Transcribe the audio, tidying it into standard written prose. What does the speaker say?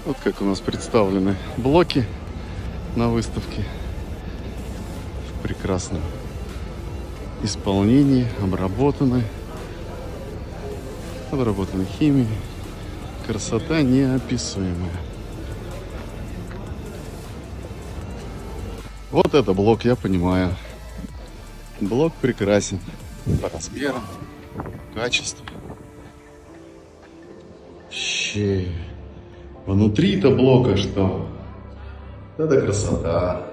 Вот как у нас представлены блоки на выставке в прекрасном исполнении, обработаны химией. Красота неописуемая. Вот это блок, я понимаю. Блок прекрасен по размерам, качеству. Вообще, внутри-то блока что? Это красота.